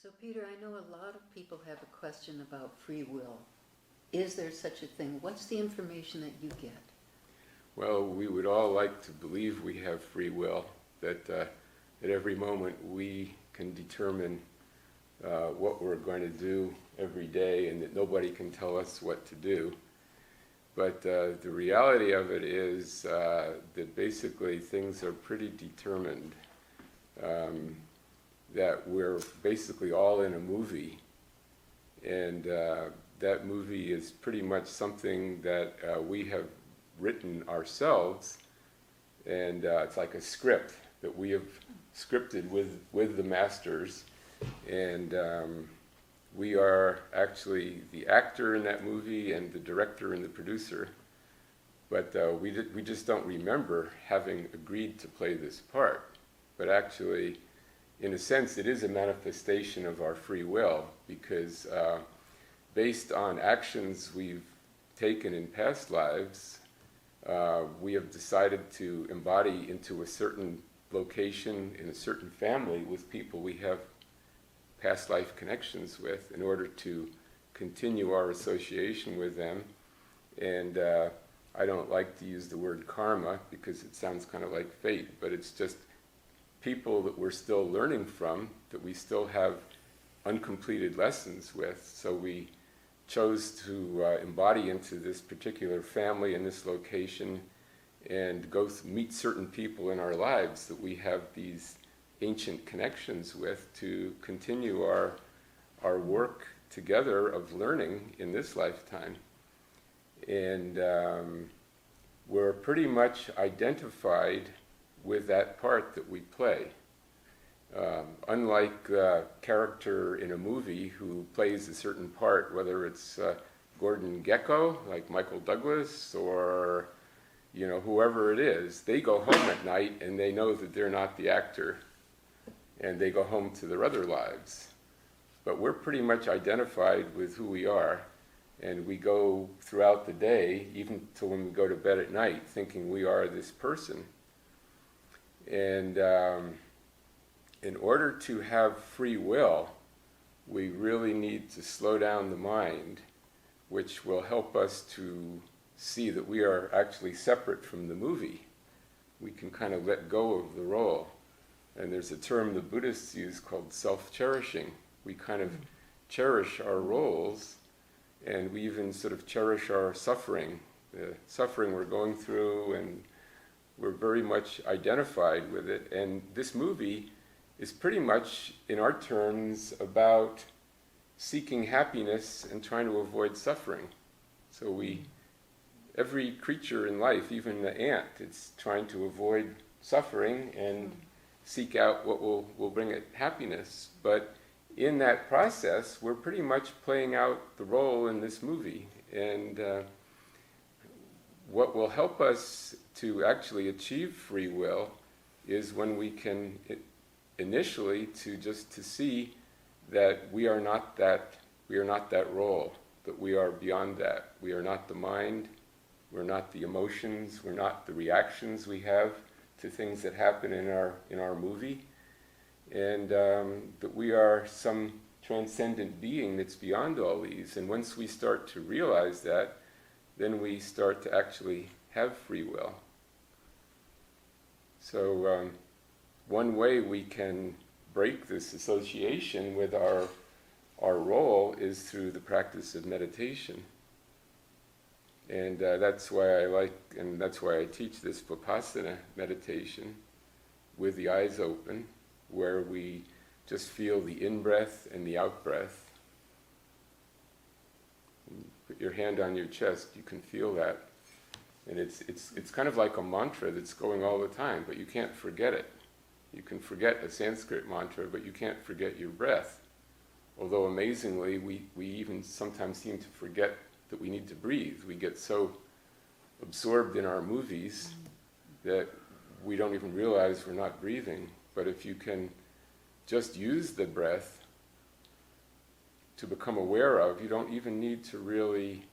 So, Peter, I know a lot of people have a question about free will. Is there such a thing? What's the information that you get? Well, we would all like to believe we have free will, that at every moment we can determine what we're going to do every day and that nobody can tell us what to do. But the reality of it is that basically things are pretty determined, that we're basically all in a movie, and that movie is pretty much something that we have written ourselves, and it's like a script that we have scripted with the masters, and we are actually the actor in that movie and the director and the producer, but we just don't remember having agreed to play this part. But actually, in a sense, it is a manifestation of our free will, because based on actions we've taken in past lives, we have decided to embody into a certain location in a certain family with people we have past life connections with in order to continue our association with them. And I don't like to use the word karma because it sounds kind of like fate, but it's just people that we're still learning from, that we still have uncompleted lessons with. So we chose to embody into this particular family in this location and go meet certain people in our lives that we have these ancient connections with to continue our work together of learning in this lifetime. And we're pretty much identified with that part that we play. Unlike a character in a movie who plays a certain part, whether it's Gordon Gekko, like Michael Douglas, or whoever it is, they go home at night and they know that they're not the actor, and they go home to their other lives. But we're pretty much identified with who we are, and we go throughout the day, even till when we go to bed at night, thinking we are this person. And in order to have free will, we really need to slow down the mind, which will help us to see that we are actually separate from the movie. We can kind of let go of the role. And there's a term the Buddhists use called self-cherishing. We kind of cherish our roles, and we even sort of cherish our suffering, the suffering we're going through, and we're very much identified with it. And this movie is pretty much, in our terms, about seeking happiness and trying to avoid suffering. So every creature in life, even the ant, it's trying to avoid suffering and seek out what will bring it happiness. But in that process, we're pretty much playing out the role in this movie. And what will help us to actually achieve free will is when we can initially to see that we are not that role, that we are beyond that. We are not the mind, we're not the emotions, we're not the reactions we have to things that happen in our movie, and that we are some transcendent being that's beyond all these. And once we start to realize that, then we start to actually have free will. So one way we can break this association with our role is through the practice of meditation. And that's why I teach this Vipassana meditation with the eyes open, where we just feel the in-breath and the out-breath. Put your hand on your chest, you can feel that. And it's kind of like a mantra that's going all the time, but you can't forget it. You can forget a Sanskrit mantra, but you can't forget your breath. Although amazingly, we even sometimes seem to forget that we need to breathe. We get so absorbed in our movies that we don't even realize we're not breathing. But if you can just use the breath to become aware of, you don't even need to really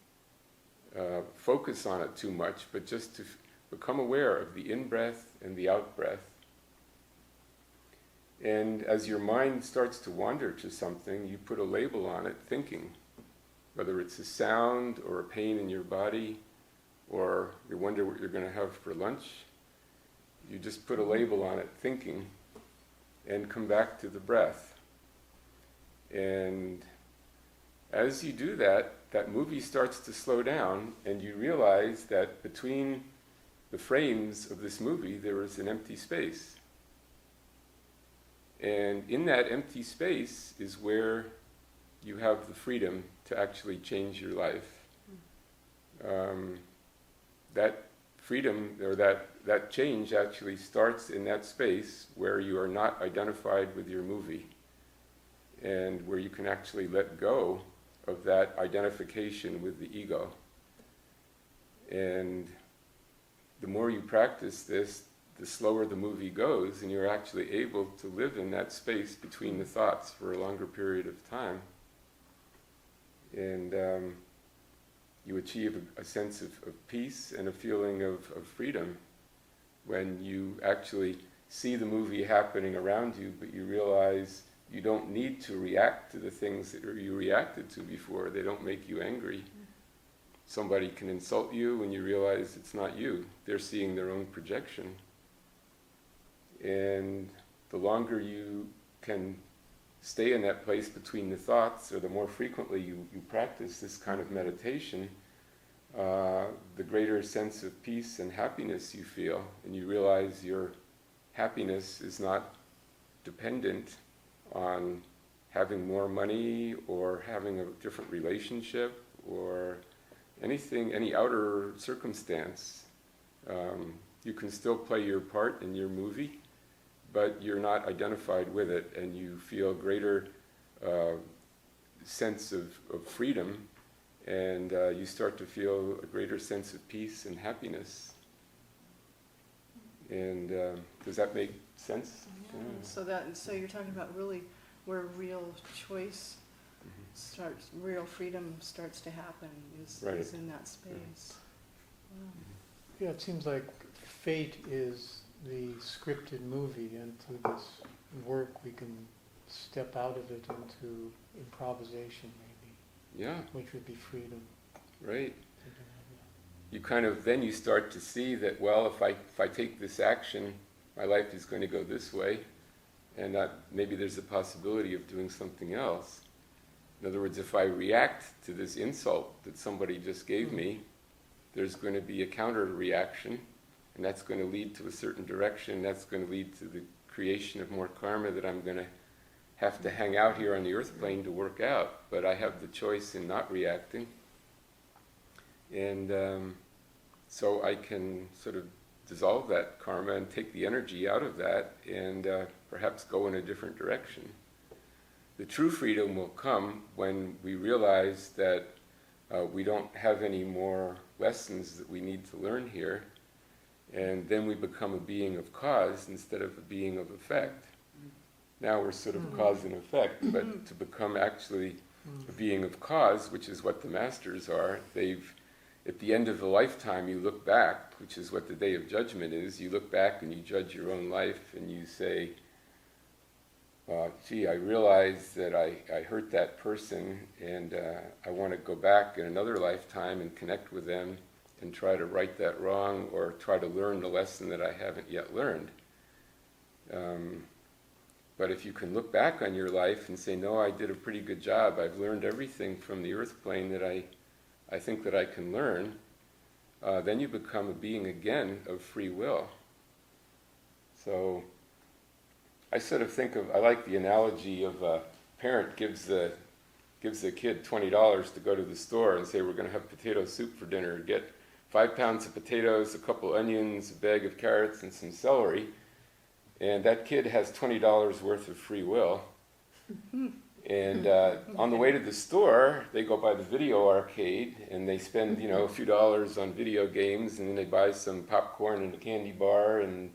focus on it too much, but just to become aware of the in-breath and the out-breath. And as your mind starts to wander to something, you put a label on it, thinking. Whether it's a sound or a pain in your body, or you wonder what you're going to have for lunch, you just put a label on it, thinking, and come back to the breath. And as you do that, that movie starts to slow down, and you realize that between the frames of this movie, there is an empty space. And in that empty space is where you have the freedom to actually change your life. That freedom, or that change actually starts in that space where you are not identified with your movie, and where you can actually let go of that identification with the ego. And the more you practice this, the slower the movie goes, and you're actually able to live in that space between the thoughts for a longer period of time. And you achieve a sense of peace and a feeling of freedom when you actually see the movie happening around you, but you realize you don't need to react to the things that you reacted to before. They don't make you angry. Somebody can insult you and you realize it's not you. They're seeing their own projection. And the longer you can stay in that place between the thoughts, or the more frequently you practice this kind of meditation, the greater sense of peace and happiness you feel. And you realize your happiness is not dependent on having more money or having a different relationship or anything, any outer circumstance. You can still play your part in your movie, but you're not identified with it, and you feel greater sense of freedom, and you start to feel a greater sense of peace and happiness. And does that make sense? Yeah. So you're talking about really where real choice starts, real freedom starts to happen is in that space. Wow. Yeah, it seems like fate is the scripted movie, and through this work we can step out of it into improvisation, maybe. Yeah. Which would be freedom. Right. You kind of, then you start to see that, well, if I take this action, my life is going to go this way, and maybe there's a possibility of doing something else. In other words, if I react to this insult that somebody just gave me, there's going to be a counter reaction, and that's going to lead to a certain direction. That's going to lead to the creation of more karma that I'm going to have to hang out here on the earth plane to work out. But I have the choice in not reacting. And so I can sort of dissolve that karma and take the energy out of that and perhaps go in a different direction. The true freedom will come when we realize that we don't have any more lessons that we need to learn here, and then we become a being of cause instead of a being of effect. Now we're sort of cause and effect, but to become actually a being of cause, which is what the masters are, at the end of the lifetime you look back, which is what the Day of Judgment is, you look back and you judge your own life and you say, gee, I realize that I hurt that person, and I want to go back in another lifetime and connect with them and try to right that wrong, or try to learn the lesson that I haven't yet learned. But if you can look back on your life and say, no, I did a pretty good job, I've learned everything from the earth plane that I think that I can learn, then you become a being again of free will. So I sort of I like the analogy of a parent gives the kid $20 to go to the store and say, we're going to have potato soup for dinner. Get 5 pounds of potatoes, a couple onions, a bag of carrots, and some celery. And that kid has $20 worth of free will. And on the way to the store, they go by the video arcade and they spend, a few dollars on video games, and then they buy some popcorn and a candy bar and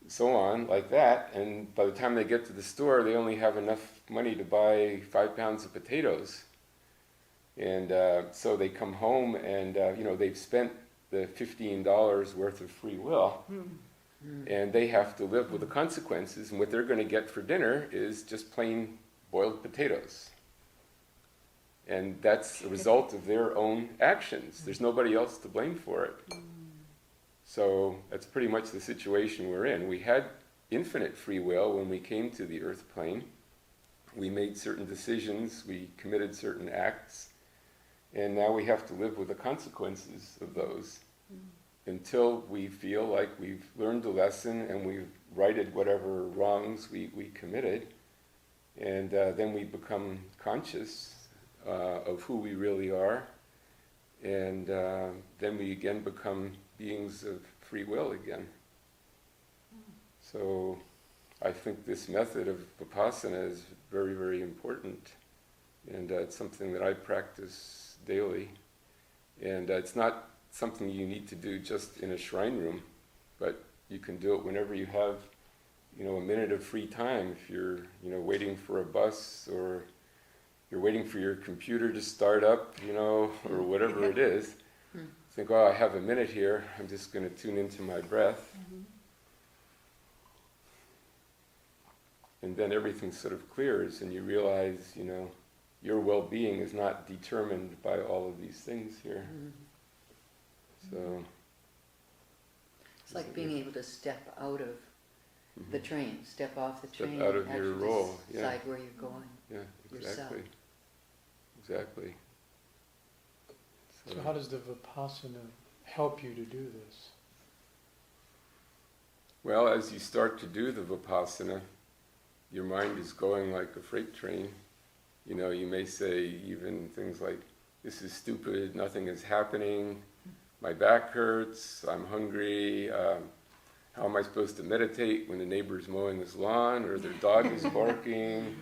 so on, like that. And by the time they get to the store, they only have enough money to buy 5 pounds of potatoes. And so they come home and, they've spent the $15 worth of free will. and they have to live with the consequences, and what they're going to get for dinner is just plain boiled potatoes. And that's a result of their own actions. There's nobody else to blame for it. So that's pretty much the situation we're in. We had infinite free will when we came to the earth plane. We made certain decisions, we committed certain acts, and now we have to live with the consequences of those until we feel like we've learned the lesson and we've righted whatever wrongs we committed. And then we become conscious of who we really are, and then we again become beings of free will again. So I think this method of Vipassana is very, very important, and it's something that I practice daily. And it's not something you need to do just in a shrine room, but you can do it whenever you have, a minute of free time. If you're, waiting for a bus, or you're waiting for your computer to start up, or whatever it is. Think, I have a minute here. I'm just going to tune into my breath. And then everything sort of clears, and you realize, your well-being is not determined by all of these things here. So It's like being able to step out of the train, step off the Step train, out of and your actually role, yeah. decide where you're going. yeah, Yourself. exactly. So how does the Vipassana help you to do this? Well, as you start to do the Vipassana, your mind is going like a freight train. You may say even things like, this is stupid, nothing is happening, my back hurts, I'm hungry, how am I supposed to meditate when the neighbor's mowing his lawn or their dog is barking?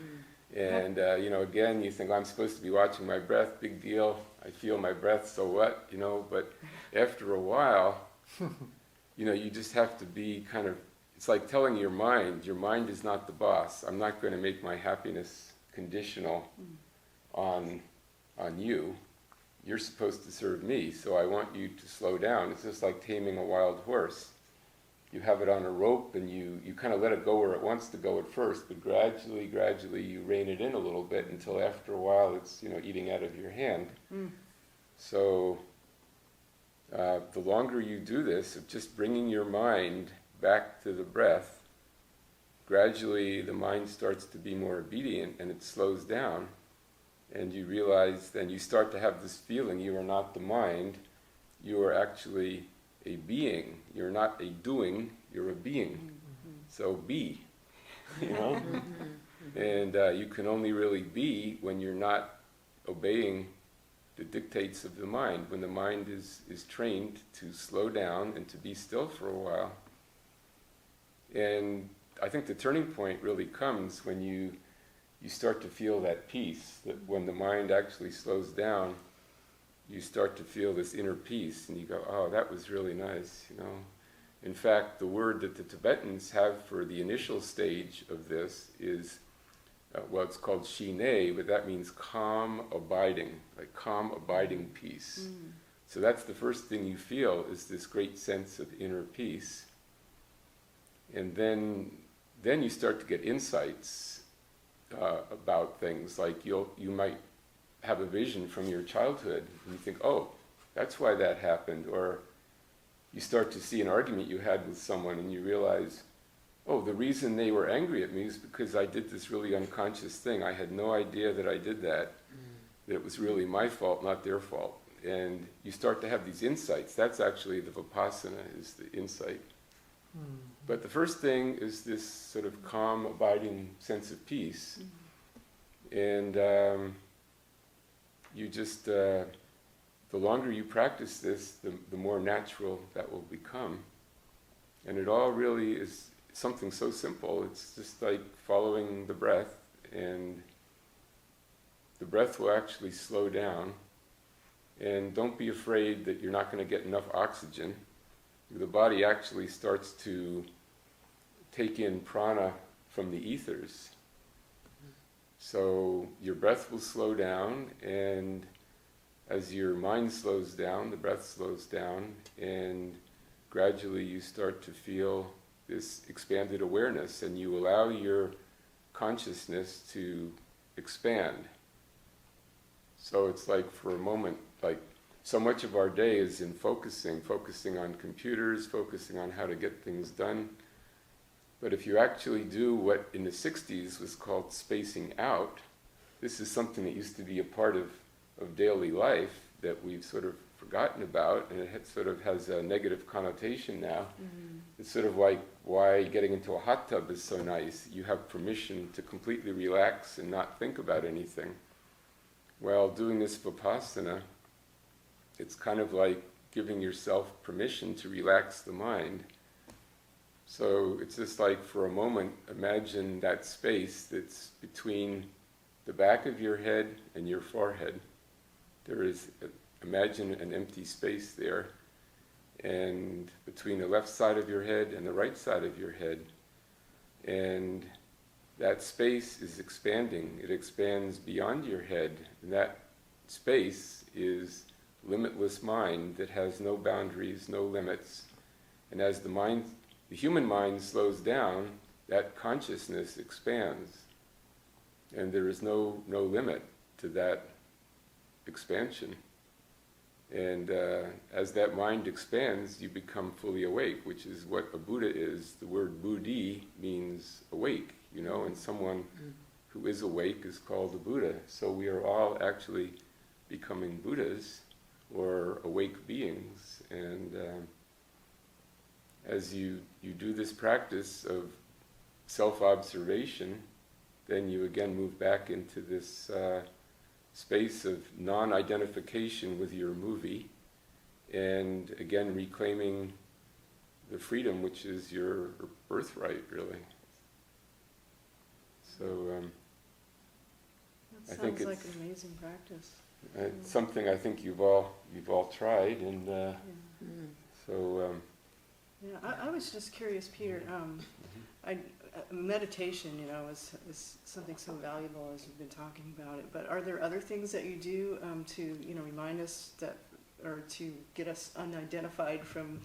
And, again, you think, I'm supposed to be watching my breath, big deal, I feel my breath, so what? But after a while, you just have to be kind of, it's like telling your mind is not the boss. I'm not going to make my happiness conditional on you. You're supposed to serve me, so I want you to slow down. It's just like taming a wild horse. You have it on a rope, and you kind of let it go where it wants to go at first, but gradually you rein it in a little bit until after a while it's eating out of your hand. So the longer you do this, of just bringing your mind back to the breath, gradually the mind starts to be more obedient and it slows down, and you realize, then you start to have this feeling you are not the mind, you are actually a being. You're not a doing, you're a being. So be, and you can only really be when you're not obeying the dictates of the mind, when the mind is trained to slow down and to be still for a while. And I think the turning point really comes when you start to feel that peace, that when the mind actually slows down, you start to feel this inner peace, and you go, oh, that was really nice, In fact, the word that the Tibetans have for the initial stage of this is, it's called shine, but that means calm abiding, like calm abiding peace. So that's the first thing you feel, is this great sense of inner peace. And then you start to get insights about things, like you might have a vision from your childhood, and you think, oh, that's why that happened. Or you start to see an argument you had with someone, and you realize, oh, the reason they were angry at me is because I did this really unconscious thing. I had no idea that I did that, that it was really my fault, not their fault. And you start to have these insights. That's actually the Vipassana, is the insight. But the first thing is this sort of calm, abiding sense of peace. And you just, the longer you practice this, the more natural that will become. And it all really is something so simple. It's just like following the breath, and the breath will actually slow down. And don't be afraid that you're not going to get enough oxygen. The body actually starts to take in prana from the ethers. So your breath will slow down, and as your mind slows down, the breath slows down, and gradually you start to feel this expanded awareness, and you allow your consciousness to expand. So it's like for a moment, like so much of our day is in focusing on computers, focusing on how to get things done. But if you actually do what in the 60s was called spacing out, this is something that used to be a part of daily life that we've sort of forgotten about, and it sort of has a negative connotation now. It's sort of like why getting into a hot tub is so nice. You have permission to completely relax and not think about anything. Well, doing this Vipassana, it's kind of like giving yourself permission to relax the mind. So it's just like for a moment, imagine that space that's between the back of your head and your forehead. There is, imagine an empty space there, and between the left side of your head and the right side of your head. And that space is expanding. It expands beyond your head, and that space is limitless mind that has no boundaries, no limits. And as the human mind slows down, that consciousness expands. And there is no limit to that expansion. And as that mind expands, you become fully awake, which is what a Buddha is. The word Buddhi means awake, and someone who is awake is called a Buddha. So we are all actually becoming Buddhas, or awake beings. And as you do this practice of self-observation, then you again move back into this space of non-identification with your movie, and again reclaiming the freedom which is your birthright, really. So That I think sounds like it's- an amazing practice. it's something I think you've all tried, and Yeah. so Yeah, I was just curious, Peter. Meditation, is something so valuable as you've been talking about it. But are there other things that you do to, remind us that, or to get us unidentified from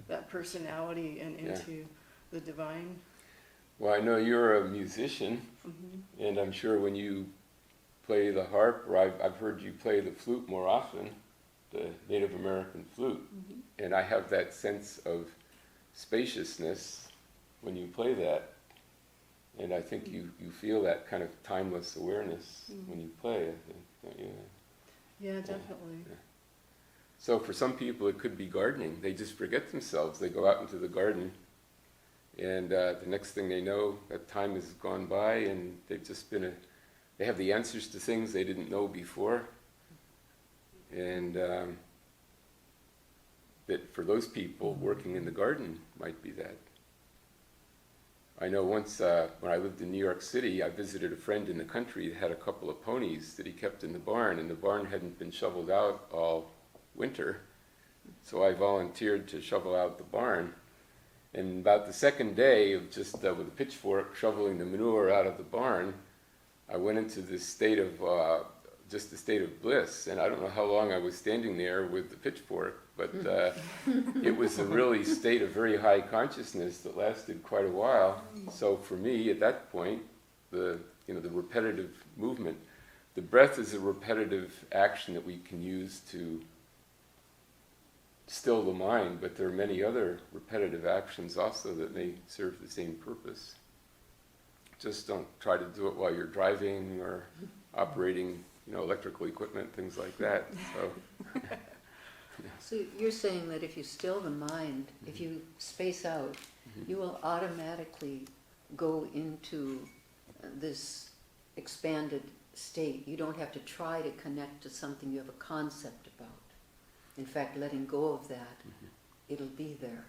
that personality and into the divine? well, I know you're a musician, and I'm sure when you play the harp, or I've heard you play the flute more often, the Native American flute, and I have that sense of spaciousness when you play that, and I think you feel that kind of timeless awareness when you play, I think, don't you? Yeah, definitely. Yeah. So for some people it could be gardening. They just forget themselves. They go out into the garden, and the next thing they know, that time has gone by, and they've just they have the answers to things they didn't know before. And that for those people, working in the garden might be that. I know once when I lived in New York City, I visited a friend in the country that had a couple of ponies that he kept in the barn, and the barn hadn't been shoveled out all winter. So I volunteered to shovel out the barn. And about the second day of just with a pitchfork shoveling the manure out of the barn, I went into this state of just a state of bliss, and I don't know how long I was standing there with the pitchfork, but it was a really state of very high consciousness that lasted quite a while. So for me, at that point, the repetitive movement, the breath is a repetitive action that we can use to still the mind, but there are many other repetitive actions also that may serve the same purpose. Just don't try to do it while you're driving or operating, electrical equipment, things like that. So you're saying that if you still the mind, if you space out, you will automatically go into this expanded state. You don't have to try to connect to something you have a concept about. In fact, letting go of that, it'll be there.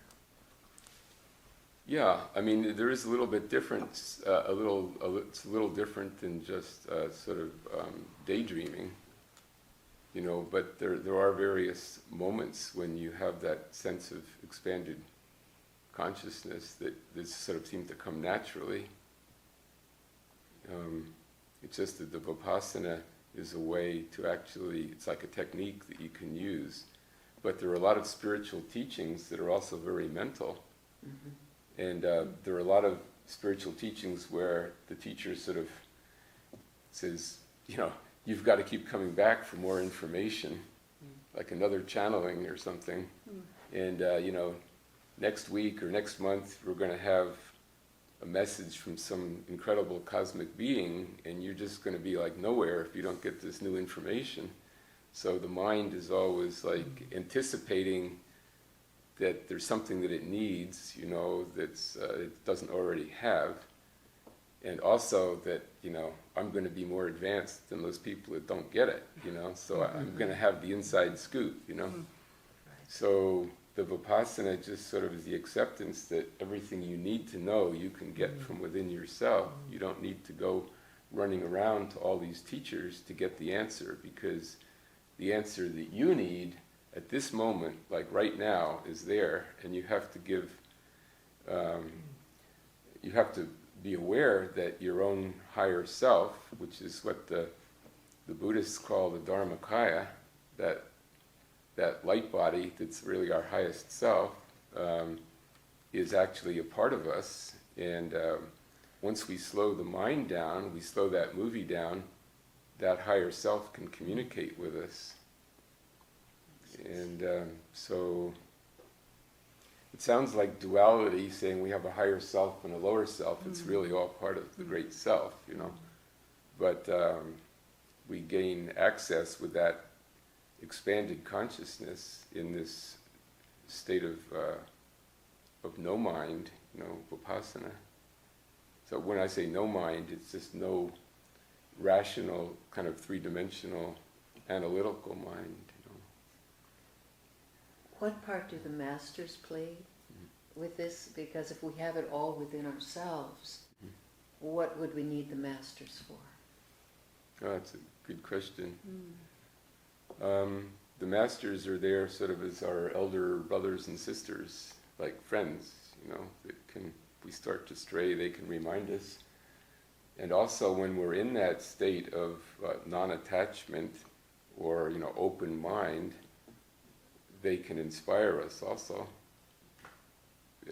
Yeah, I mean, there is a little bit different. It's a little different than just sort of daydreaming, But there are various moments when you have that sense of expanded consciousness that this sort of seems to come naturally. It's just that the Vipassana is a way to actually, it's like a technique that you can use. But there are a lot of spiritual teachings that are also very mental. And there are a lot of spiritual teachings where the teacher sort of says, you've got to keep coming back for more information, like another channeling or something. And, next week or next month, we're going to have a message from some incredible cosmic being, and you're just going to be like nowhere if you don't get this new information. So the mind is always like anticipating that there's something that it needs, that's it doesn't already have. And also that, I'm going to be more advanced than those people that don't get it, so I'm going to have the inside scoop, So the Vipassana just sort of is the acceptance that everything you need to know you can get from within yourself. You don't need to go running around to all these teachers to get the answer, because the answer that you need at this moment, like right now, is there, and you have to you have to be aware that your own higher self, which is what the Buddhists call the Dharmakaya, that light body that's really our highest self, is actually a part of us. And once we slow the mind down, we slow that movie down, that higher self can communicate with us. And so it sounds like duality, saying we have a higher self and a lower self. It's really all part of the great self, But we gain access with that expanded consciousness in this state of no mind, Vipassana. So when I say no mind, it's just no rational, kind of three-dimensional, analytical mind. What part do the masters play with this? Because if we have it all within ourselves, what would we need the masters for? Oh, that's a good question. The masters are there sort of as our elder brothers and sisters, like friends, that can, if we start to stray, they can remind us. And also when we're in that state of non-attachment or, open mind, they can inspire us also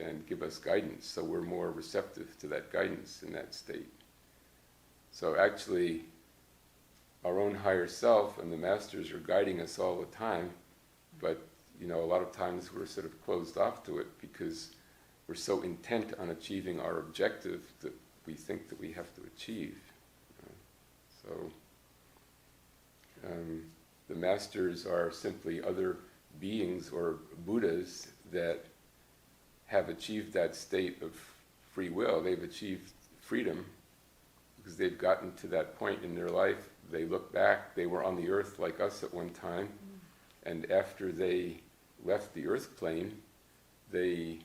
and give us guidance, so we're more receptive to that guidance in that state. So actually, our own higher self and the masters are guiding us all the time, but a lot of times we're sort of closed off to it because we're so intent on achieving our objective that we think that we have to achieve. So the masters are simply other beings or Buddhas that have achieved that state of free will. They've achieved freedom because they've gotten to that point in their life. They look back, they were on the earth like us at one time, and after they left the earth plane, they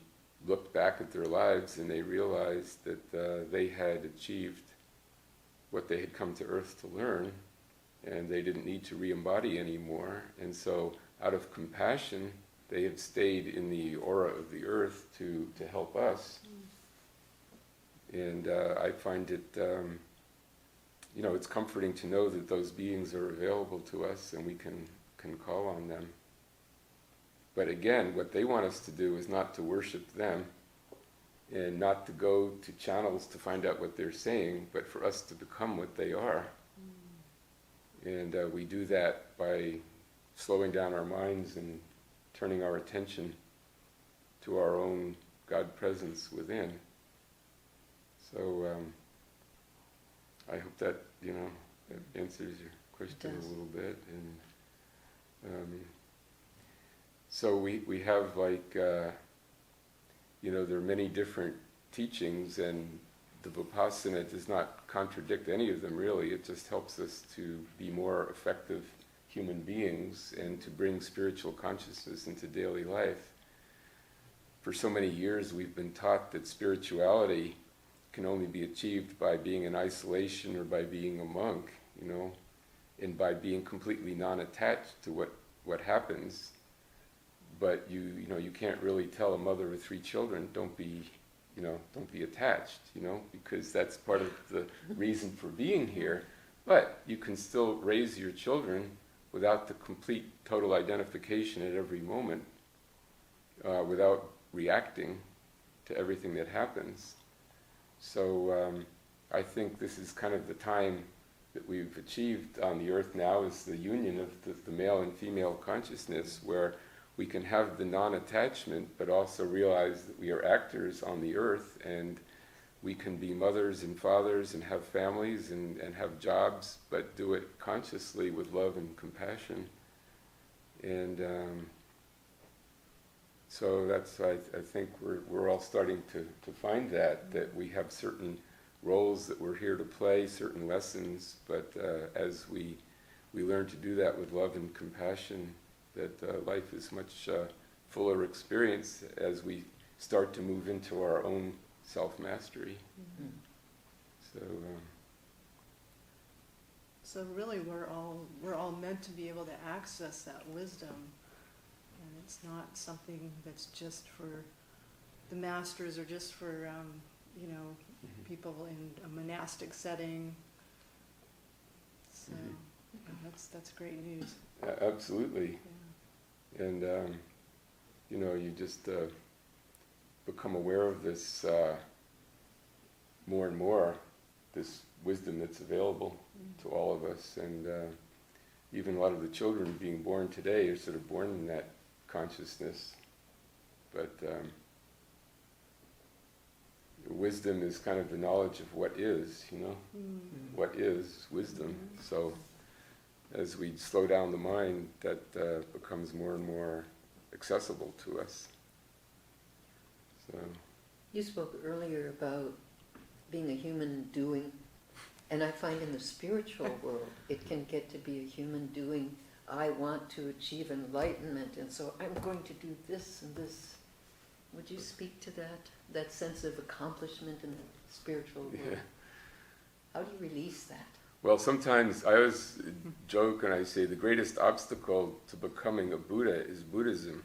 looked back at their lives and they realized that they had achieved what they had come to earth to learn, and they didn't need to re-embody anymore. And so out of compassion, they have stayed in the aura of the earth to help us. And I find it, it's comforting to know that those beings are available to us and we can call on them. But again, what they want us to do is not to worship them and not to go to channels to find out what they're saying, but for us to become what they are. And we do that by slowing down our minds and turning our attention to our own God presence within. So I hope that, that answers your question a little bit. And so we have there are many different teachings, and the Vipassana does not contradict any of them really. It just helps us to be more effective human beings and to bring spiritual consciousness into daily life. For so many years we've been taught that spirituality can only be achieved by being in isolation or by being a monk, and by being completely non-attached to what happens. But you can't really tell a mother with 3 children, don't be attached, because that's part of the reason for being here. But you can still raise your children without the complete total identification at every moment, without reacting to everything that happens. So I think this is kind of the time that we've achieved on the earth now, is the union of the male and female consciousness, where we can have the non-attachment but also realize that we are actors on the earth, and we can be mothers and fathers and have families and have jobs, but do it consciously with love and compassion. And so that's, I think we're all starting to find that we have certain roles that we're here to play, certain lessons, but as we learn to do that with love and compassion, that life is much fuller experience as we start to move into our own self-mastery. Mm-hmm. So really, we're all meant to be able to access that wisdom, and it's not something that's just for the masters or just for people in a monastic setting. So that's great news. Absolutely. Yeah. And you just become aware of this more and more, this wisdom that's available to all of us. And even a lot of the children being born today are sort of born in that consciousness. But wisdom is kind of the knowledge of what is, what is wisdom. So as we slow down the mind, that becomes more and more accessible to us. So You spoke earlier about being a human doing, and I find in the spiritual world it can get to be a human doing. I want to achieve enlightenment, and so I'm going to do this and this. Would you speak to that sense of accomplishment in the spiritual world? yeah. How do you release that? Well, sometimes I always joke and I say the greatest obstacle to becoming a Buddha is Buddhism.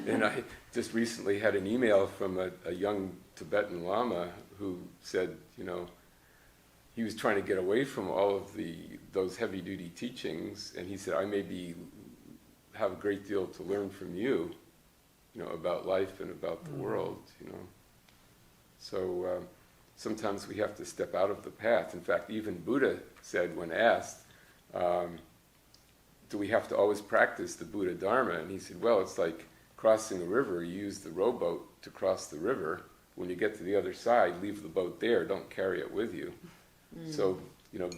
And I just recently had an email from a young Tibetan Lama who said, he was trying to get away from all of those heavy-duty teachings, and he said, I have a great deal to learn from you, about life and about the world, So sometimes we have to step out of the path. In fact, even Buddha said when asked, do we have to always practice the Buddha Dharma? And he said, well, it's like crossing a river. You use the rowboat to cross the river. When you get to the other side, leave the boat there. Don't carry it with you. So,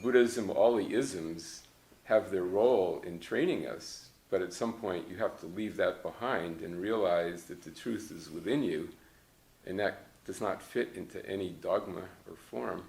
Buddhism, all the isms have their role in training us. But at some point, you have to leave that behind and realize that the truth is within you, and that does not fit into any dogma or form.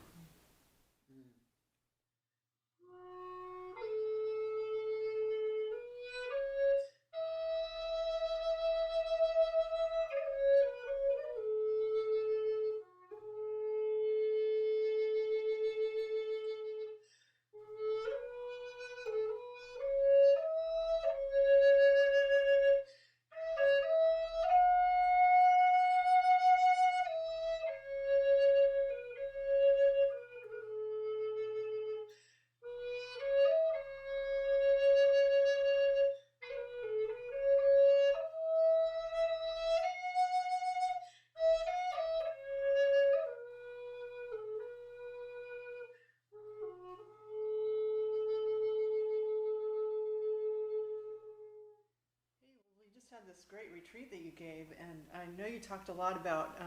This great retreat that you gave, and I know you talked a lot about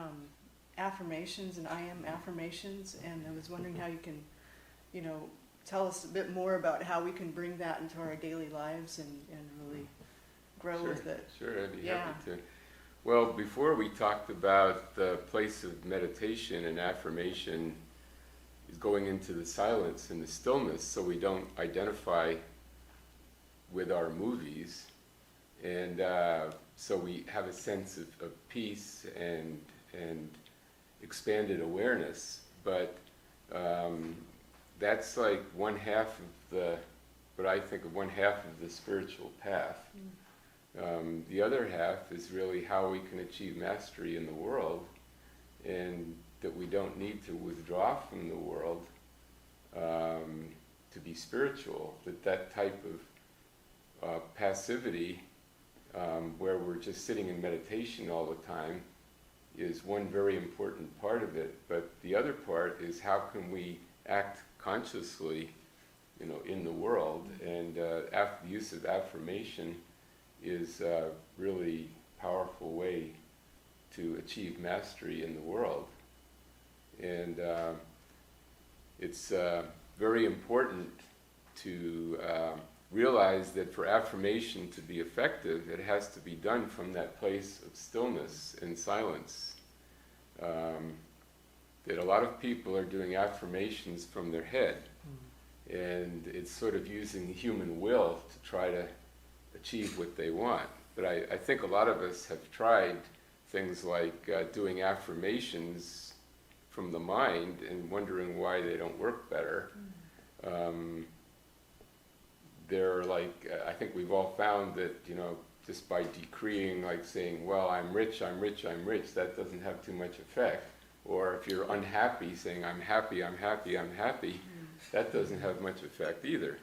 affirmations and I am affirmations, and I was wondering how you can, tell us a bit more about how we can bring that into our daily lives and really grow with it. Sure, I'd be happy to. Well, before we talked about the place of meditation, and affirmation is going into the silence and the stillness so we don't identify with our movies. And so we have a sense of peace and expanded awareness. But that's like one half of what I think of one half of the spiritual path. The other half is really how we can achieve mastery in the world, and that we don't need to withdraw from the world to be spiritual. That type of passivity where we're just sitting in meditation all the time, is one very important part of it. But the other part is how can we act consciously, in the world. And the use of affirmation is a really powerful way to achieve mastery in the world. And it's very important to realize that for affirmation to be effective, it has to be done from that place of stillness and silence. That a lot of people are doing affirmations from their head, and it's sort of using the human will to try to achieve what they want. But I think a lot of us have tried things like doing affirmations from the mind and wondering why they don't work better. They're like, I think we've all found that, just by decreeing, like saying, well, I'm rich, I'm rich, I'm rich, that doesn't have too much effect. Or if you're unhappy, saying, I'm happy, I'm happy, I'm happy, that doesn't have much effect either.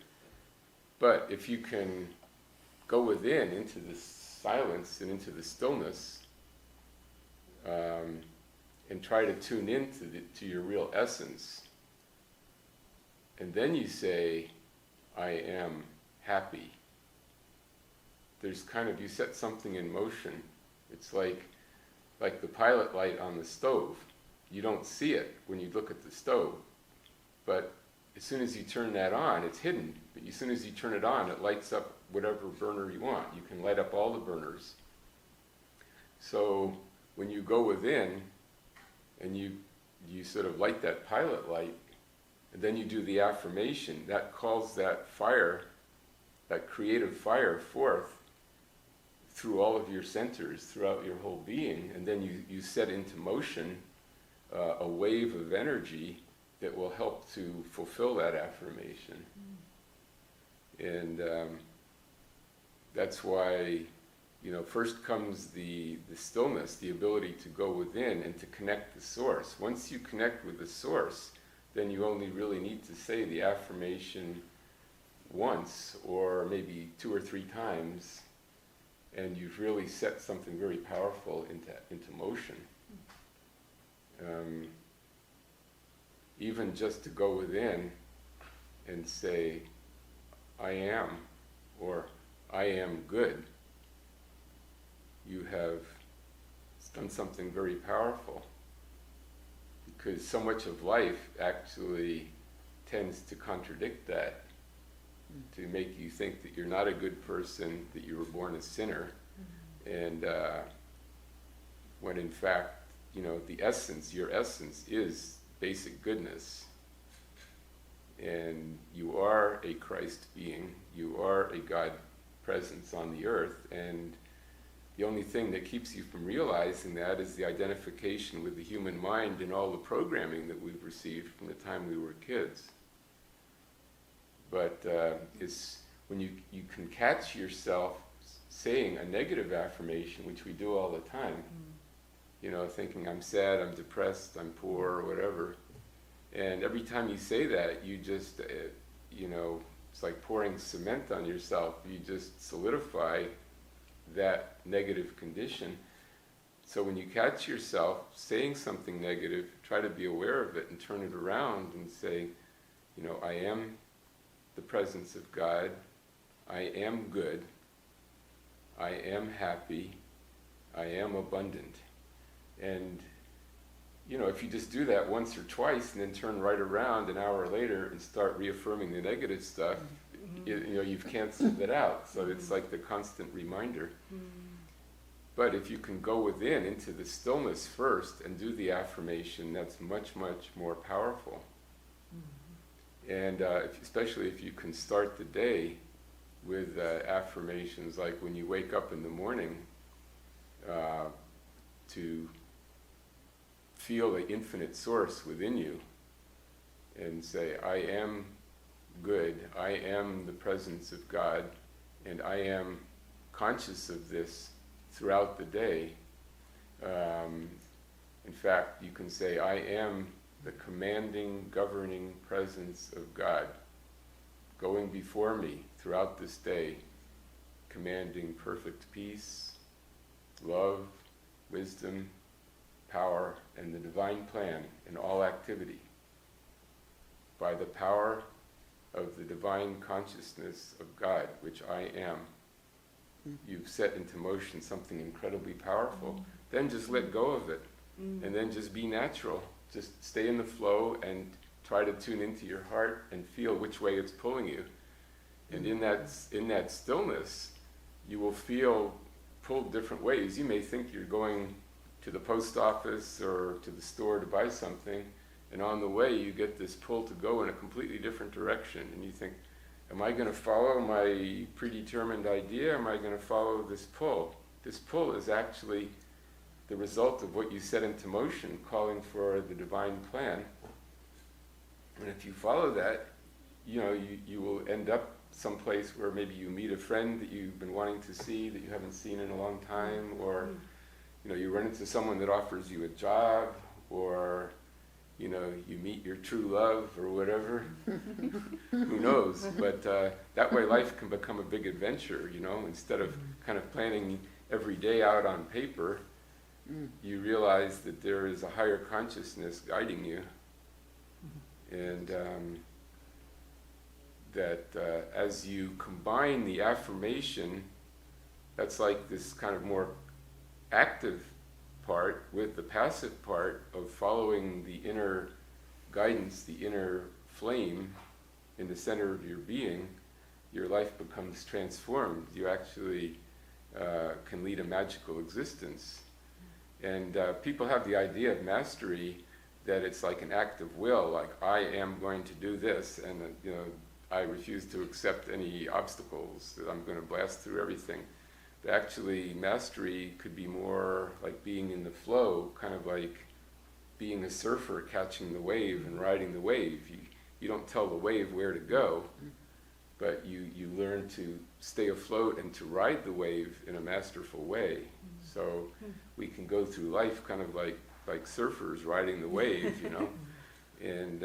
But if you can go within, into the silence and into the stillness, and try to tune in to your real essence, and then you say, I am happy. There's you set something in motion. It's like the pilot light on the stove. You don't see it when you look at the stove, but as soon as you turn that on, it's hidden. But as soon as you turn it on, it lights up whatever burner you want. You can light up all the burners. So when you go within and you sort of light that pilot light, and then you do the affirmation, that calls that fire, that creative fire forth through all of your centers, throughout your whole being, and then you set into motion a wave of energy that will help to fulfill that affirmation. And that's why, first comes the stillness, the ability to go within and to connect the source. Once you connect with the source, then you only really need to say the affirmation once or maybe 2 or 3 times, and you've really set something very powerful into motion. Even just to go within and say, I am, or I am good, you have done something very powerful. Because so much of life actually tends to contradict that, to make you think that you're not a good person, that you were born a sinner, and when in fact, your essence is basic goodness, and you are a Christ being, you are a God presence on the earth, and the only thing that keeps you from realizing that is the identification with the human mind and all the programming that we've received from the time we were kids. But it's when you can catch yourself saying a negative affirmation, which we do all the time, thinking I'm sad, I'm depressed, I'm poor, or whatever. And every time you say that, you just, it's like pouring cement on yourself. You just solidify that negative condition. So when you catch yourself saying something negative, try to be aware of it and turn it around and say, I am the presence of God, I am good, I am happy, I am abundant. And if you just do that once or twice and then turn right around an hour later and start reaffirming the negative stuff, you've canceled it out. So it's like the constant reminder. But if you can go within into the stillness first and do the affirmation, that's much, much more powerful. And especially if you can start the day with affirmations, like when you wake up in the morning, to feel the infinite source within you and say, I am good, I am the presence of God, and I am conscious of this throughout the day. In fact, you can say, I am the commanding, governing presence of God going before me throughout this day, commanding perfect peace, love, wisdom, power, and the divine plan in all activity. By the power of the divine consciousness of God, which I am, you've set into motion something incredibly powerful. Then just let go of it, and then just be natural. Just stay in the flow and try to tune into your heart and feel which way it's pulling you. And in that stillness, you will feel pulled different ways. You may think you're going to the post office or to the store to buy something, and on the way you get this pull to go in a completely different direction, and you think, am I going to follow my predetermined idea, or am I going to follow this pull? This pull is actually the result of what you set into motion, calling for the divine plan. And if you follow that, you will end up someplace where maybe you meet a friend that you've been wanting to see that you haven't seen in a long time, or you run into someone that offers you a job, or you meet your true love or whatever. Who knows? But that way life can become a big adventure, instead of kind of planning every day out on paper. You realize that there is a higher consciousness guiding you, and that as you combine the affirmation, that's like this kind of more active part with the passive part of following the inner guidance, the inner flame in the center of your being, your life becomes transformed. You actually can lead a magical existence. And people have the idea of mastery that it's like an act of will, like I am going to do this, and I refuse to accept any obstacles, that I'm going to blast through everything. But actually, mastery could be more like being in the flow, kind of like being a surfer catching the wave and riding the wave. You don't tell the wave where to go, but you learn to stay afloat and to ride the wave in a masterful way. So we can go through life kind of like surfers riding the wave, and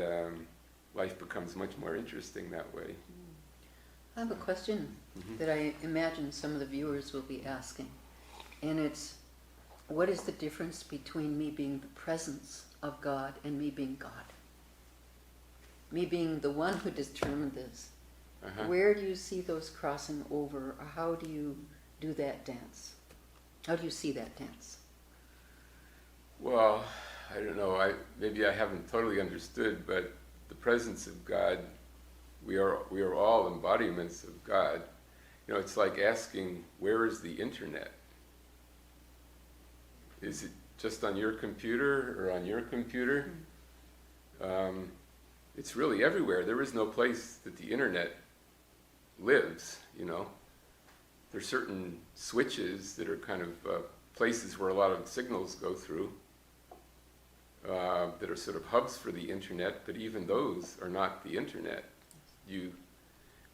life becomes much more interesting that way. I have a question that I imagine some of the viewers will be asking, and it's, what is the difference between me being the presence of God and me being God? Me being the one who determined this. Where do you see those crossing over, or how do you do that dance? How do you see that dance? Well, I don't know, maybe I haven't totally understood, but the presence of God, we are all embodiments of God. It's like asking, where is the internet? Is it just on your computer or on your computer? It's really everywhere. There is no place that the internet lives, There's certain switches that are kind of places where a lot of signals go through, that are sort of hubs for the internet, but even those are not the internet.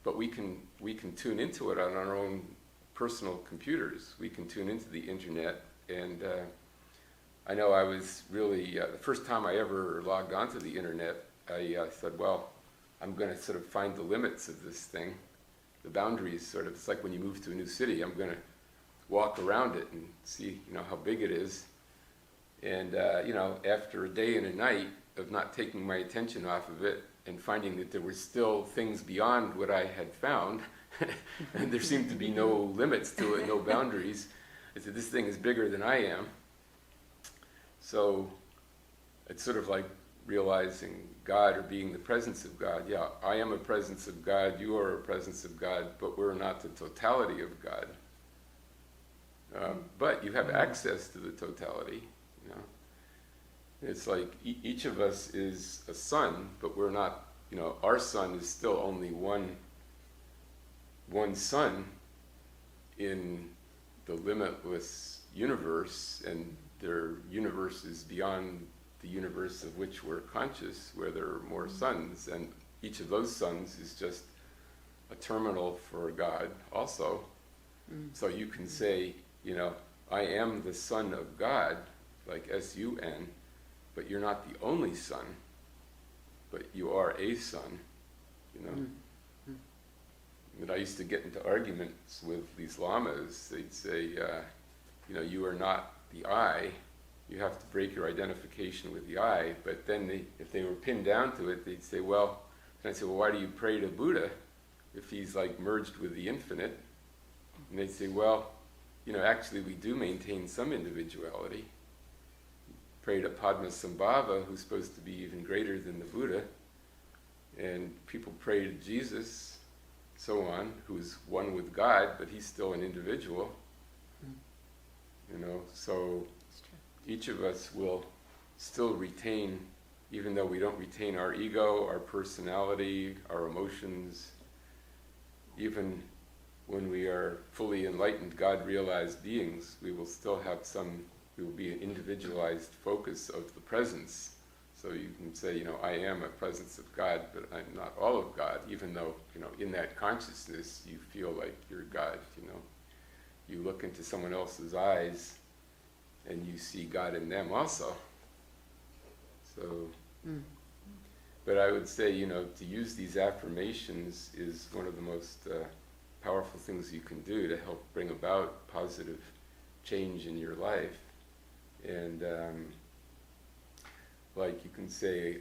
But we can tune into it on our own personal computers. We can tune into the internet, and I know I was really, the first time I ever logged onto the internet, I said, well, I'm going to sort of find the limits of this thing, the boundaries sort of. It's like when you move to a new city, I'm going to walk around it and see, how big it is. And, after a day and a night of not taking my attention off of it and finding that there were still things beyond what I had found, and there seemed to be no limits to it, no boundaries, I said, this thing is bigger than I am. So it's sort of like realizing God or being the presence of God. Yeah, I am a presence of God, you are a presence of God, but we're not the totality of God. But you have access to the totality. It's like each of us is a sun, but we're not, our sun is still only one sun in the limitless universe, and there are universes beyond the universe of which we're conscious, where there are more suns, and each of those suns is just a terminal for God also. So you can say, I am the Son of God, like S-U-N, but you're not the only son, but you are a son, I used to get into arguments with these lamas. They'd say, you are not the I. You have to break your identification with the I. But then if they were pinned down to it, they'd say, well, and I'd say, well, why do you pray to Buddha if he's like merged with the infinite? And they'd say, well, actually we do maintain some individuality. Pray to Padmasambhava, who's supposed to be even greater than the Buddha. And people pray to Jesus, so on, who's one with God, but he's still an individual. So each of us will still retain, even though we don't retain our ego, our personality, our emotions, even when we are fully enlightened, God-realized beings, we will be an individualized focus of the presence. So you can say, I am a presence of God, but I'm not all of God, even though, in that consciousness you feel like you're God, You look into someone else's eyes and you see God in them also. So, but I would say, to use these affirmations is one of the most powerful things you can do to help bring about positive change in your life. And like you can say,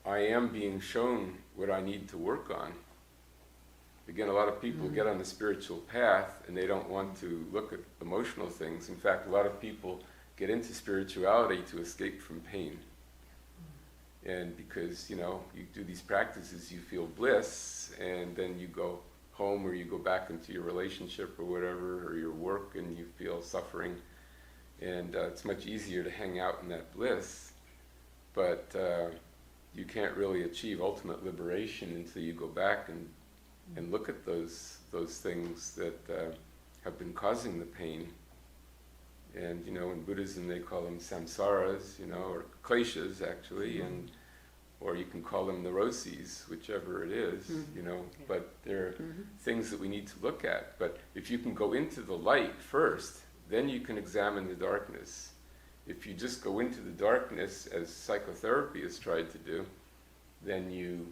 I am being shown what I need to work on. Again, a lot of people get on the spiritual path and they don't want to look at emotional things. In fact, a lot of people get into spirituality to escape from pain. And because, you do these practices, you feel bliss, and then you go home or you go back into your relationship or whatever, or your work, and you feel suffering. And it's much easier to hang out in that bliss, but you can't really achieve ultimate liberation until you go back and look at those things that have been causing the pain. And in Buddhism they call them samsaras, or kleshas actually, or you can call them neuroses, whichever it is, but they're things that we need to look at. But if you can go into the light first, then you can examine the darkness. If you just go into the darkness, as psychotherapy has tried to do, then you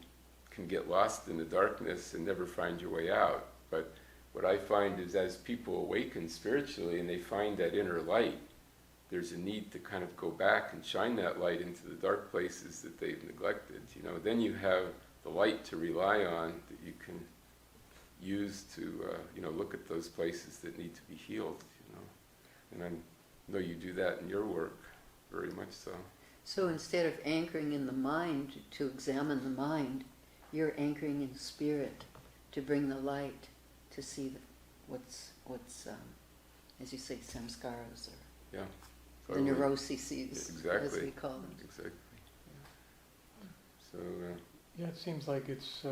can get lost in the darkness and never find your way out. But what I find is as people awaken spiritually and they find that inner light, there's a need to kind of go back and shine that light into the dark places that they've neglected. Then you have the light to rely on that you can use to look at those places that need to be healed. And I know you do that in your work, very much so. So instead of anchoring in the mind to examine the mind, you're anchoring in spirit to bring the light, to see what's as you say, samskaras, or the neuroses, exactly. as we call them. Exactly. So it seems like it's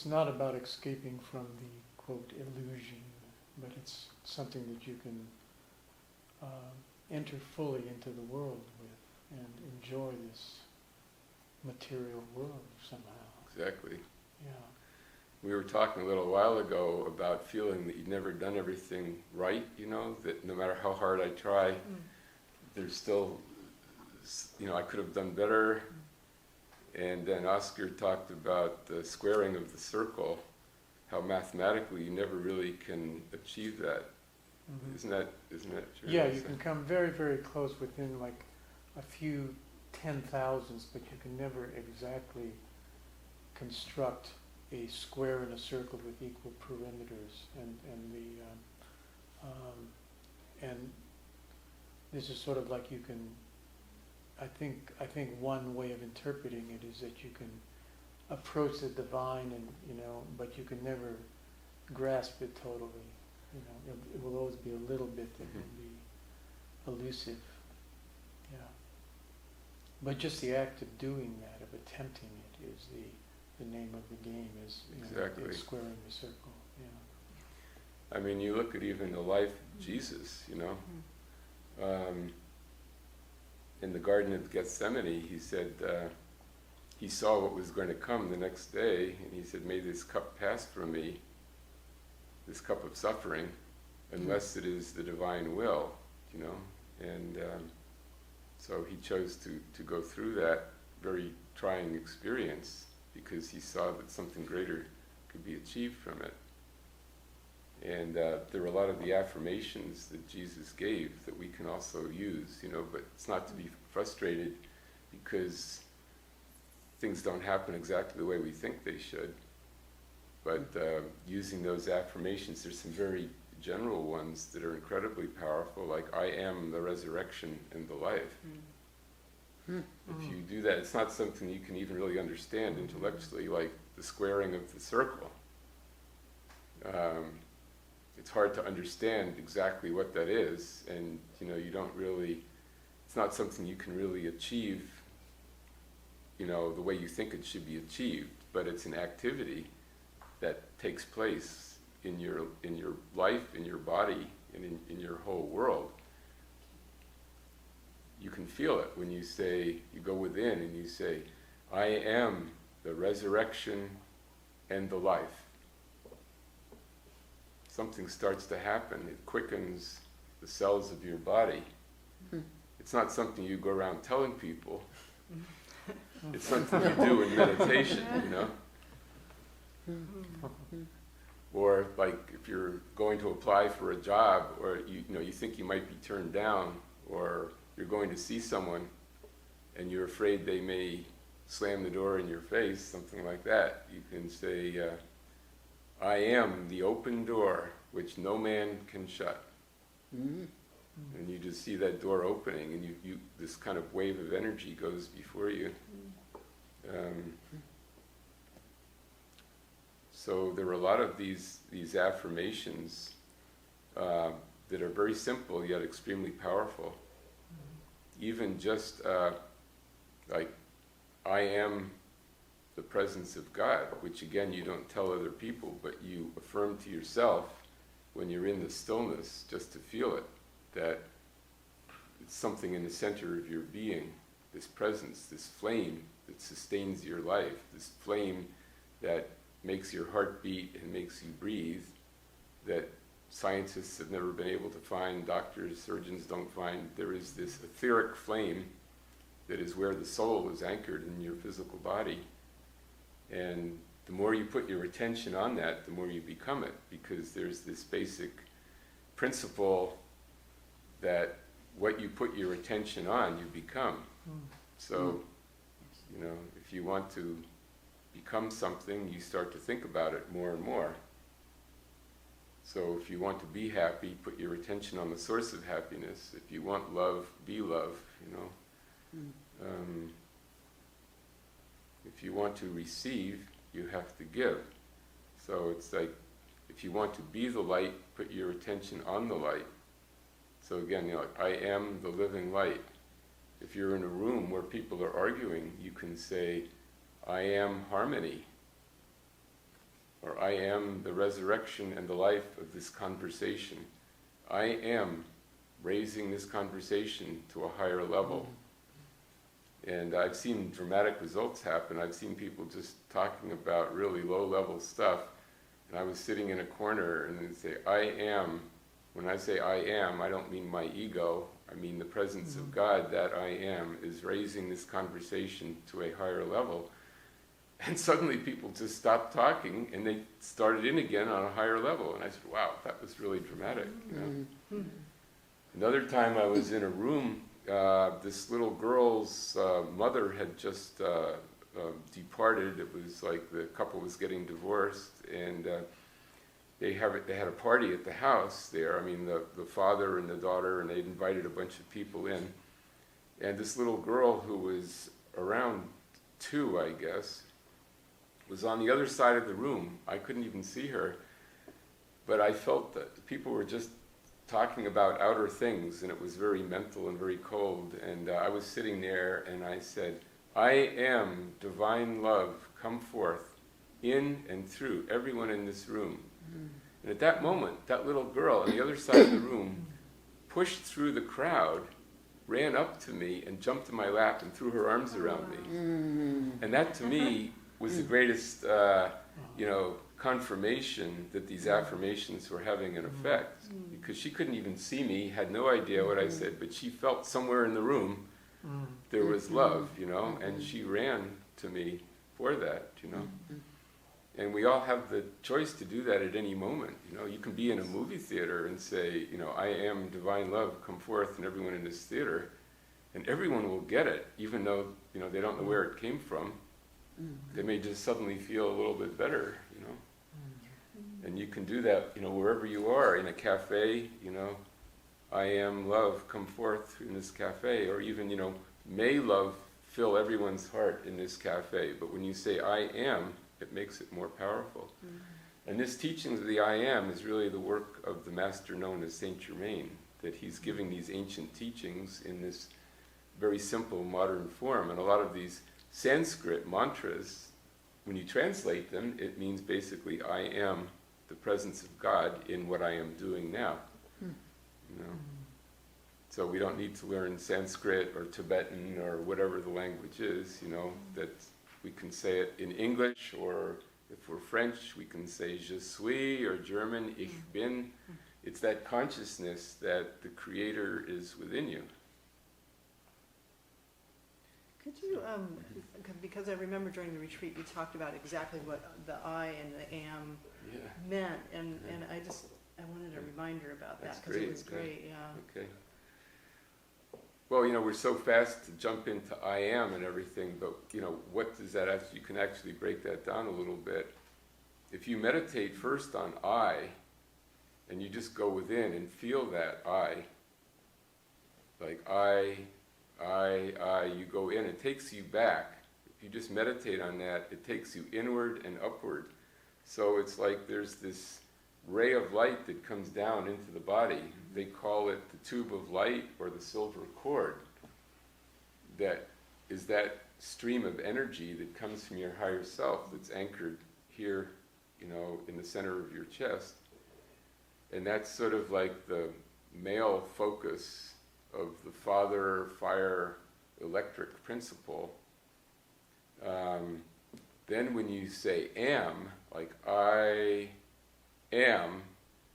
not about escaping from the quote illusion, but it's something that you can enter fully into the world with and enjoy this material world somehow. Exactly. Yeah. We were talking a little while ago about feeling that you've never done everything right, that no matter how hard I try, there's still, I could have done better. And then Oscar talked about the squaring of the circle, how mathematically you never really can achieve that. Mm-hmm. Isn't that true? Yeah, you can come very, very close within like a few 10,000ths, but you can never exactly construct a square and a circle with equal perimeters, and this is sort of like you can. I think one way of interpreting it is that you can approach the divine, and but you can never grasp it totally. It will always be a little bit that will be elusive. Yeah. But just the act of doing that, of attempting it, is the name of the game. Is exactly it's squaring the circle. Yeah. I mean, you look at even the life of Jesus. In the Garden of Gethsemane, he said he saw what was going to come the next day, and he said, "May this cup pass from me, this cup of suffering, unless it is the divine will." And so he chose to go through that very trying experience, because he saw that something greater could be achieved from it. And there are a lot of the affirmations that Jesus gave that we can also use, but it's not to be frustrated because things don't happen exactly the way we think they should. But using those affirmations, there's some very general ones that are incredibly powerful, like I am the resurrection and the life. If you do that, it's not something you can even really understand intellectually, like the squaring of the circle. It's hard to understand exactly what that is, and you don't really, it's not something you can really achieve, the way you think it should be achieved, but it's an activity that takes place in your life, in your body, and in your whole world. You can feel it when you go within and you say, I am the resurrection and the life. Something starts to happen. It quickens the cells of your body. It's not something you go around telling people. It's something you do in meditation, Or like if you're going to apply for a job, or you think you might be turned down, or you're going to see someone and you're afraid they may slam the door in your face, something like that. You can say, I am the open door which no man can shut. And you just see that door opening, and you this kind of wave of energy goes before you. So there are a lot of these affirmations that are very simple yet extremely powerful. Even just like, I am the presence of God, which again you don't tell other people, but you affirm to yourself when you're in the stillness, just to feel it, that it's something in the center of your being, this presence, this flame that sustains your life, this flame that makes your heart beat and makes you breathe, that scientists have never been able to find, doctors, surgeons don't find. There is this etheric flame that is where the soul is anchored in your physical body. And the more you put your attention on that, the more you become it, because there's this basic principle that what you put your attention on, you become. So, if you want to become something, you start to think about it more and more. So if you want to be happy, put your attention on the source of happiness. If you want love, be love, If you want to receive, you have to give. So it's like, if you want to be the light, put your attention on the light. So again, I am the living light. If you're in a room where people are arguing, you can say, I am harmony, or I am the resurrection and the life of this conversation. I am raising this conversation to a higher level. And I've seen dramatic results happen. I've seen people just talking about really low-level stuff, and I was sitting in a corner and they'd say, I am. When I say I am, I don't mean my ego. I mean the presence of God, that I am, is raising this conversation to a higher level. And suddenly people just stopped talking and they started in again on a higher level. And I said, wow, that was really dramatic. Another time I was in a room, this little girl's mother had just departed. It was like the couple was getting divorced, and they had a party at the house there. I mean, the father and the daughter, and they'd invited a bunch of people in. And this little girl, who was around 2, I guess, was on the other side of the room. I couldn't even see her, but I felt that the people were just talking about outer things, and it was very mental and very cold. And I was sitting there, and I said, I am divine love, come forth in and through everyone in this room. And at that moment, that little girl on the other side of the room pushed through the crowd, ran up to me, and jumped in my lap and threw her arms around me. And that, to me, was the greatest, confirmation that these affirmations were having an effect. Because she couldn't even see me, had no idea what I said, but she felt somewhere in the room there was love, and she ran to me for that, And we all have the choice to do that at any moment. You can be in a movie theater and say, I am divine love, come forth, and everyone in this theater, and everyone will get it, even though, they don't know where it came from. They may just suddenly feel a little bit better, And you can do that, wherever you are, in a cafe, I am love, come forth in this cafe, or even, may love fill everyone's heart in this cafe. But when you say I am, it makes it more powerful. And this teaching of the I am is really the work of the master known as Saint Germain, that he's giving these ancient teachings in this very simple modern form. And a lot of these Sanskrit mantras, when you translate them, it means basically I am the presence of God in what I am doing now. So we don't need to learn Sanskrit or Tibetan or whatever the language is, that we can say it in English, or if we're French, we can say je suis, or German, ich bin. It's that consciousness that the Creator is within you. Could you, because I remember during the retreat you talked about exactly what the I and the am meant, and I wanted a reminder about that, because it was great, Okay. Well, we're so fast to jump into I am and everything, but, what does that actually, you can actually break that down a little bit. If you meditate first on I, and you just go within and feel that I, like I, you go in, it takes you back. If you just meditate on that, it takes you inward and upward. So it's like there's this ray of light that comes down into the body. They call it the tube of light or the silver cord. That is that stream of energy that comes from your higher self that's anchored here, in the center of your chest. And that's sort of like the male focus of the father, fire, electric principle. Then when you say am, like I am,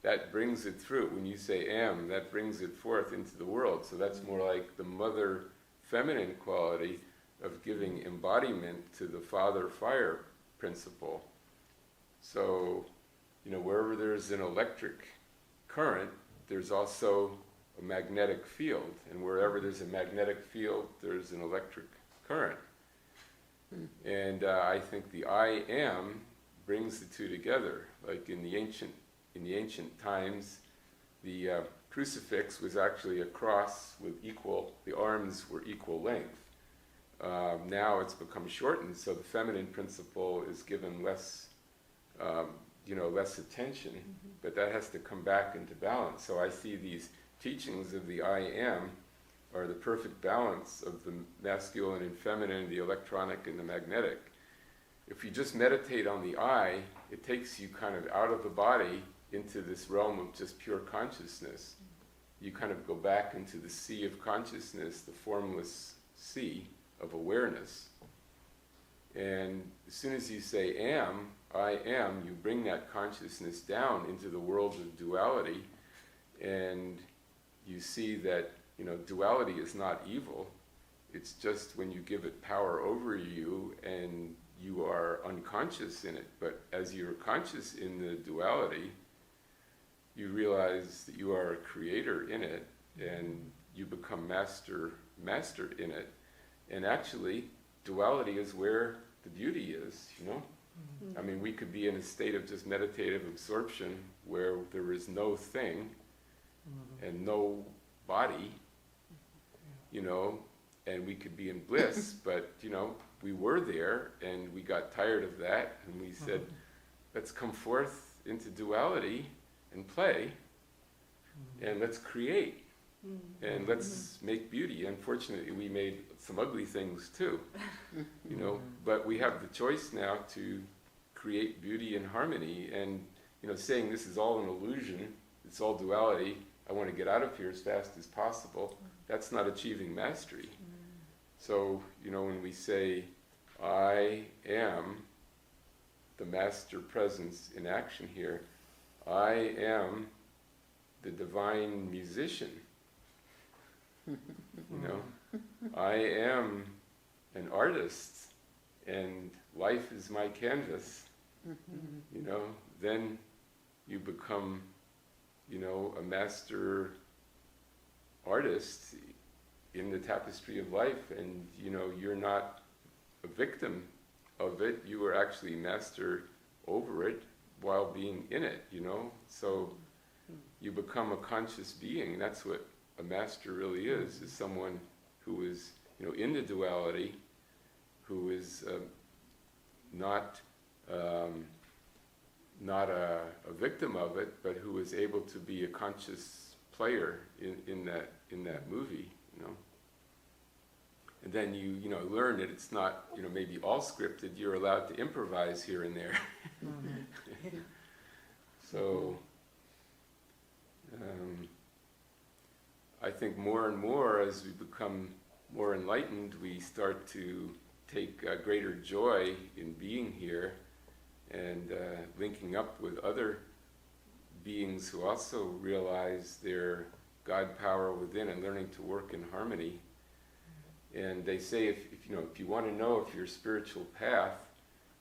that brings it through. When you say am, that brings it forth into the world. So that's more like the mother feminine quality of giving embodiment to the father fire principle. So, wherever there's an electric current, there's also a magnetic field. And wherever there's a magnetic field, there's an electric current. And I think the I am brings the two together. Like in the ancient times, the crucifix was actually a cross with the arms were equal length. Now it's become shortened, so the feminine principle is given less, less attention, but that has to come back into balance. So I see these teachings of the I am are the perfect balance of the masculine and feminine, the electronic and the magnetic. If you just meditate on the I, it takes you kind of out of the body into this realm of just pure consciousness. You kind of go back into the sea of consciousness, the formless sea of awareness. And as soon as you say am, I am, you bring that consciousness down into the world of duality, and you see that, duality is not evil. It's just when you give it power over you and you are unconscious in it. But as you're conscious in the duality, you realize that you are a creator in it, and you become mastered in it. And actually, duality is where the beauty is, I mean, we could be in a state of just meditative absorption where there is no thing and no body, and we could be in bliss, but, we were there and we got tired of that, and we said, let's come forth into duality and play, and let's create, and let's make beauty. Unfortunately, we made some ugly things too, but we have the choice now to create beauty and harmony, and, saying this is all an illusion, it's all duality, I want to get out of here as fast as possible, that's not achieving mastery. So, when we say, I am the master presence in action here, I am the divine musician, I am an artist, and life is my canvas, you know, then you become, you know, a master artist in the tapestry of life, and you know, you're not a victim of it, you are actually master over it while being in it, you know. So you become a conscious being. That's what a master really is someone who is, you know, in the duality, who is not a victim of it, but who is able to be a conscious player in that movie, you know. And then you know, learn that it's not, you know, maybe all scripted. You're allowed to improvise here and there. So I think more and more, as we become more enlightened, we start to take greater joy in being here and linking up with other beings who also realize their God power within and learning to work in harmony. And they say, if you know, if you want to know if your spiritual path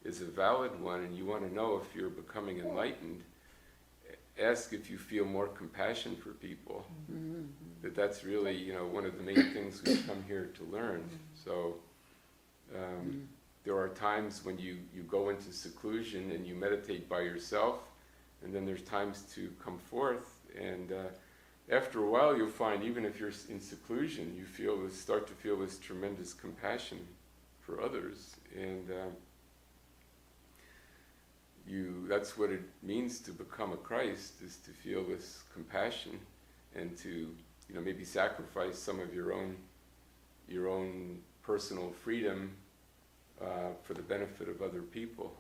is a valid one, and you want to know if you're becoming enlightened, ask if you feel more compassion for people. That's really, you know, one of the main things we've come here to learn. So there are times when you go into seclusion and you meditate by yourself, and then there's times to come forth, and after a while you'll find, even if you're in seclusion, you start to feel this tremendous compassion for others, and that's what it means to become a Christ, is to feel this compassion and to, you know, maybe sacrifice some of your own personal freedom for the benefit of other people.